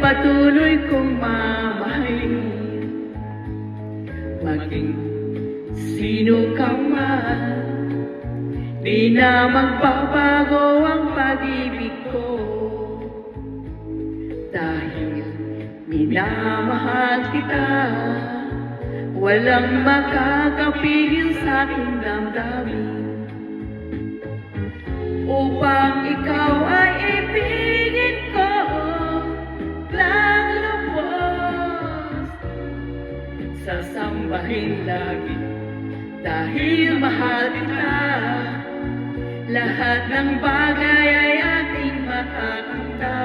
patuloy kong mamahalin. Maging sino ka man, di na magbabago ang pag-ibig ko. Dahil minamahal kita, walang makakapigil sa aking damdamin. Upang ikaw ay ibigin ko lang lubos, sasambahin lagi dahil mahal kita. Lahat ng bagay ay ating makakita.